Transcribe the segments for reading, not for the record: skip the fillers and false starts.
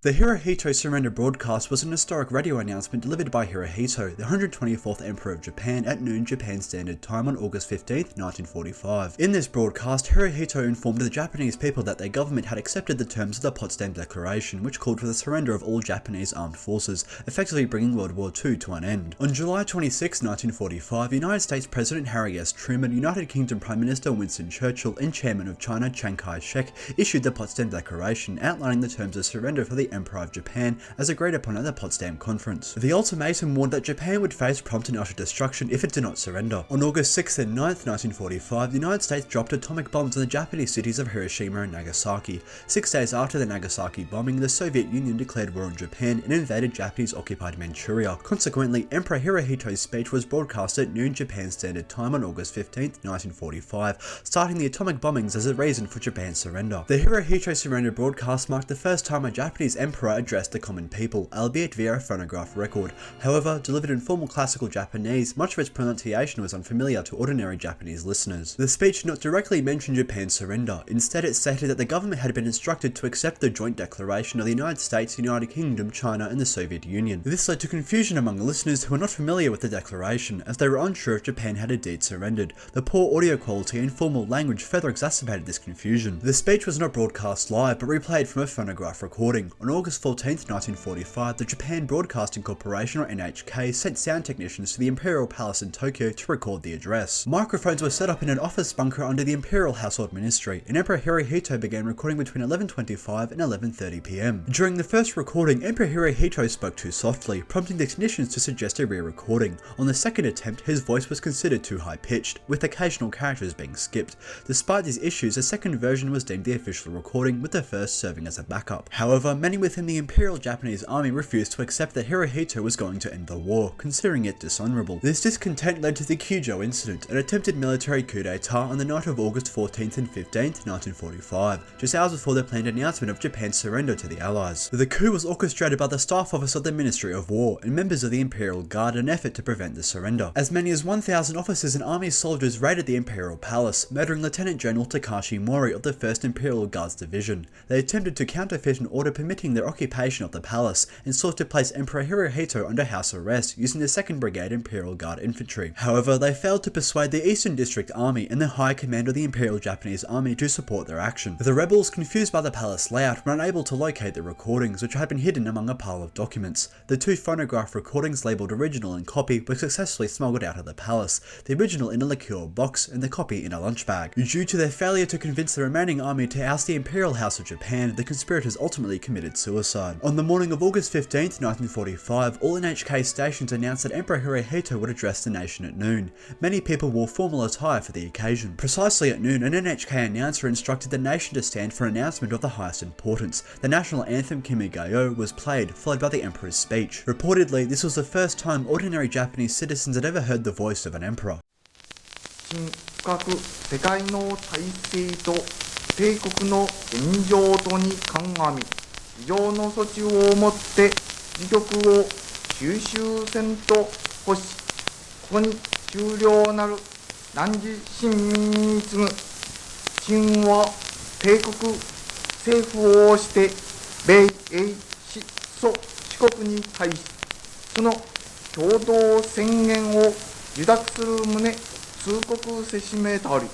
The Hirohito surrender broadcast was an historic radio announcement delivered by Hirohito, the 124th Emperor of Japan, at noon Japan Standard Time on August 15, 1945. In this broadcast, Hirohito informed the Japanese people that their government had accepted the terms of the Potsdam Declaration, which called for the surrender of all Japanese armed forces, effectively bringing World War II to an end. On July 26, 1945, United States President Harry S. Truman, United Kingdom Prime Minister Winston Churchill, and Chairman of China Chiang Kai-shek issued the Potsdam Declaration, outlining the terms of surrender for the Emperor of Japan as agreed upon at the Potsdam Conference. The ultimatum warned that Japan would face prompt and utter destruction if it did not surrender. On August 6th and 9th, 1945, the United States dropped atomic bombs on the Japanese cities of Hiroshima and Nagasaki. 6 days after the Nagasaki bombing, the Soviet Union declared war on Japan and invaded Japanese-occupied Manchuria. Consequently, Emperor Hirohito's speech was broadcast at noon Japan Standard Time on August 15th, 1945, citing the atomic bombings as a reason for Japan's surrender. The Hirohito surrender broadcast marked the first time a Japanese emperor addressed the common people, albeit via a phonograph record. However, delivered in formal classical Japanese, much of its pronunciation was unfamiliar to ordinary Japanese listeners. The speech did not directly mention Japan's surrender. Instead, it stated that the government had been instructed to accept the joint declaration of the United States, United Kingdom, China, and the Soviet Union. This led to confusion among listeners who were not familiar with the declaration, as they were unsure if Japan had indeed surrendered. The poor audio quality and formal language further exacerbated this confusion. The speech was not broadcast live, but replayed from a phonograph recording. On August 14, 1945, the Japan Broadcasting Corporation, or NHK, sent sound technicians to the Imperial Palace in Tokyo to record the address. Microphones were set up in an office bunker under the Imperial Household Ministry, and Emperor Hirohito began recording between 11:25 and 11:30 p.m. During the first recording, Emperor Hirohito spoke too softly, prompting the technicians to suggest a re-recording. On the second attempt, his voice was considered too high-pitched, with occasional characters being skipped. Despite these issues, a second version was deemed the official recording, with the first serving as a backup. However, many within the Imperial Japanese Army refused to accept that Hirohito was going to end the war, considering it dishonorable. This discontent led to the Kyujo incident, an attempted military coup d'etat on the night of August 14th and 15th, 1945, just hours before the planned announcement of Japan's surrender to the Allies. The coup was orchestrated by the staff office of the Ministry of War and members of the Imperial Guard in an effort to prevent the surrender. As many as 1,000 officers and army soldiers raided the Imperial Palace, murdering Lieutenant General Takashi Mori of the 1st Imperial Guards Division. They attempted to counterfeit an order permitting their occupation of the palace and sought to place Emperor Hirohito under house arrest using the 2nd Brigade Imperial Guard Infantry. However, they failed to persuade the Eastern District Army and the High Command of the Imperial Japanese Army to support their action. The rebels, confused by the palace layout, were unable to locate the recordings, which had been hidden among a pile of documents. The two phonograph recordings labelled original and copy were successfully smuggled out of the palace, the original in a liqueur box and the copy in a lunch bag. Due to their failure to convince the remaining army to oust the Imperial House of Japan, the conspirators ultimately committed suicide. On the morning of August 15th, 1945, all NHK stations announced that Emperor Hirohito would address the nation at noon. Many people wore formal attire for the occasion. Precisely at noon, an NHK announcer instructed the nation to stand for an announcement of the highest importance. The national anthem Kimi ga yo was played, followed by the Emperor's speech. Reportedly, this was the first time ordinary Japanese citizens had ever heard the voice of an emperor. 世界の体制と帝国の現状とに鑑み以上の措置をもって自局を収集せんと欲しここに終了なる汝臣民に次ぐ秦は帝国政府をして米英四蘇四国に対しその共同宣言を受諾する旨通告せしめたり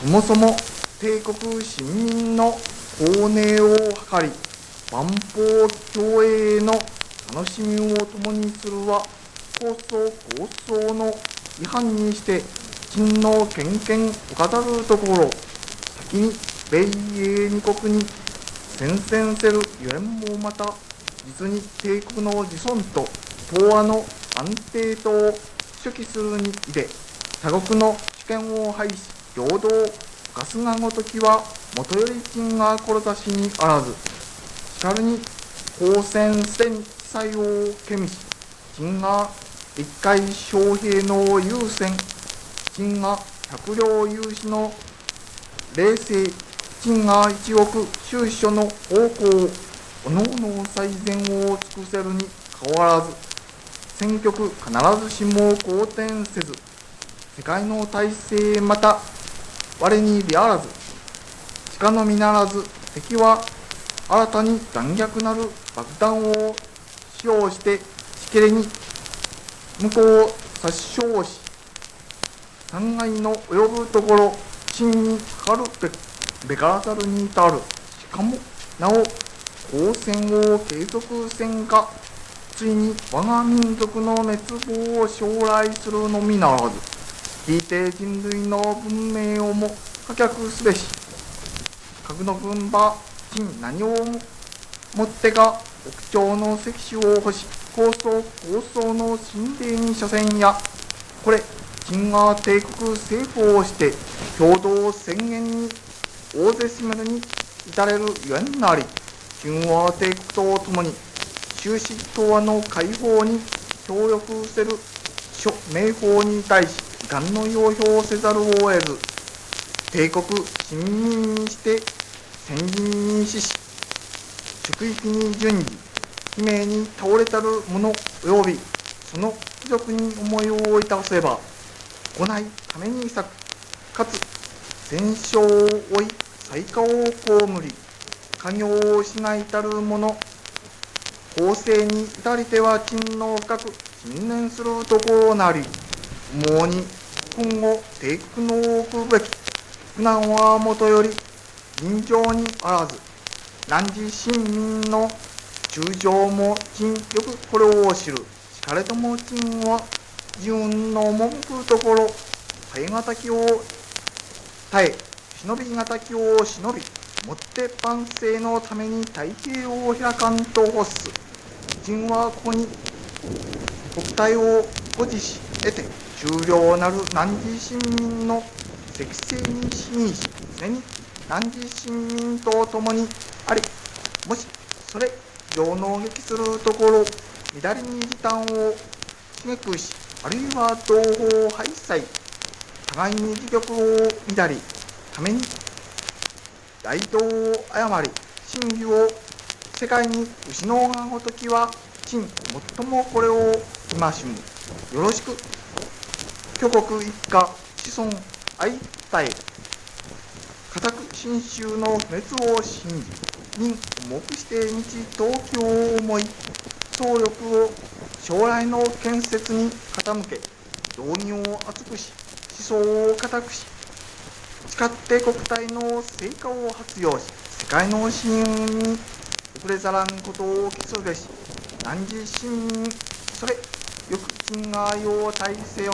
そもそも帝国市民の公寧を図り万邦共栄の楽しみを共にするは構想の違反にして陳の権限を語るところ先に米英二国に宣戦せるゆえんもまた実に帝国の自尊と東亜の安定とを初期するにいで他国の主権を廃し平等ガスがごときはもとより陳が志にあらずしかるに公選戦地裁をけみし陳が一回将兵の優先陳が百両有志の冷静陳が一億収書の方向おのおの最善を尽くせるに変わらず選挙区必ずしも好転せず世界の体制また我にであらずしかのみならず敵は新たに残虐なる爆弾を使用してしけれに向こうを殺傷し、残骸の及ぶところ真にかかるべからざるに至る。しかもなお交戦を継続せんか、ついに我が民族の滅亡を将来するのみならず、ひいて人類の文明をも破却すべし。核の軍馬真何をもってか屋上の石種を欲し、高層の神殿に所詮や、これ秦が帝国政府をして共同宣言に大勢しめるに至れるゆえんなり、秦は帝国とともに終始東亜の解放に協力せる諸名法に対し遺憾の要表せざるを得ず、帝国臣民にして先人に死し、祝域に順次悲鳴に倒れたる者及びその貴族に思いをいたせば、行いために咲く、かつ戦勝を追い災禍を被り、家業を失いたる者、後世に至りては陳の深く信念するところなり、思うに今後帝国の置くべき苦難はもとより尋常にあらず、汝臣民の中将も陳よくこれを知る。しかれども陳は自運の赴くところ、耐え難きを耐え、忍び難きを忍び、もって万世のために太平を開かんと欲す。陳はここに国体を保持し得て、終了なる汝臣民の適正に信し、常に汝臣民と共にあり、もしそれ上納撃するところ、乱れに時短を刺激し、あるいは同胞敗壊、互いに自玉を乱り、ために大道を誤り、真偽を世界に失うがごときは、陳最もこれを戒む。よろしく、挙国一家子孫愛たえ、固く信州の不滅を信じ、任重くして日東京を思い、総力を将来の建設に傾け、道義を厚くし、思想を固くし、誓って国体の成果を発揚し、世界の信運に遅れざらんことを期すべし。汝臣民、それよく陳が要体せよ。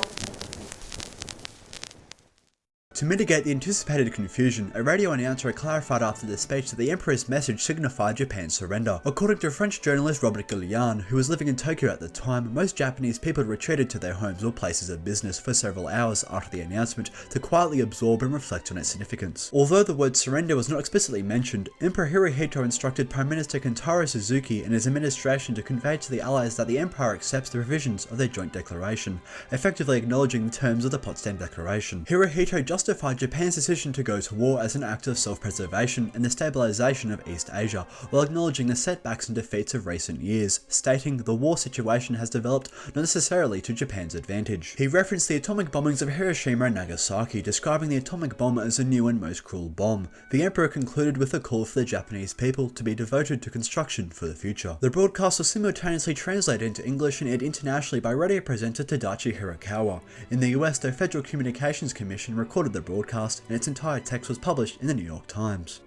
To mitigate the anticipated confusion, a radio announcer clarified after the speech that the Emperor's message signified Japan's surrender. According to French journalist Robert Gallian, who was living in Tokyo at the time, most Japanese people retreated to their homes or places of business for several hours after the announcement to quietly absorb and reflect on its significance. Although the word surrender was not explicitly mentioned, Emperor Hirohito instructed Prime Minister Kentaro Suzuki and his administration to convey to the Allies that the Empire accepts the provisions of their joint declaration, effectively acknowledging the terms of the Potsdam Declaration. Hirohito justified Japan's decision to go to war as an act of self-preservation and the stabilization of East Asia, while acknowledging the setbacks and defeats of recent years, stating the war situation has developed not necessarily to Japan's advantage. He referenced the atomic bombings of Hiroshima and Nagasaki, describing the atomic bomb as a new and most cruel bomb. The Emperor concluded with a call for the Japanese people to be devoted to construction for the future. The broadcast was simultaneously translated into English and aired internationally by radio presenter Tadachi Hirakawa. In the US, the Federal Communications Commission recorded the broadcast, and its entire text was published in the New York Times.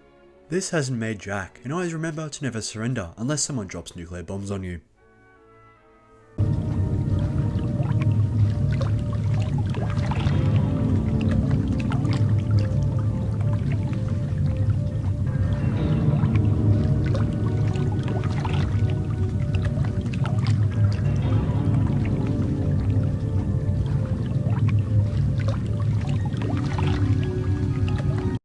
This hasn't made Jack, and always remember to never surrender unless someone drops nuclear bombs on you.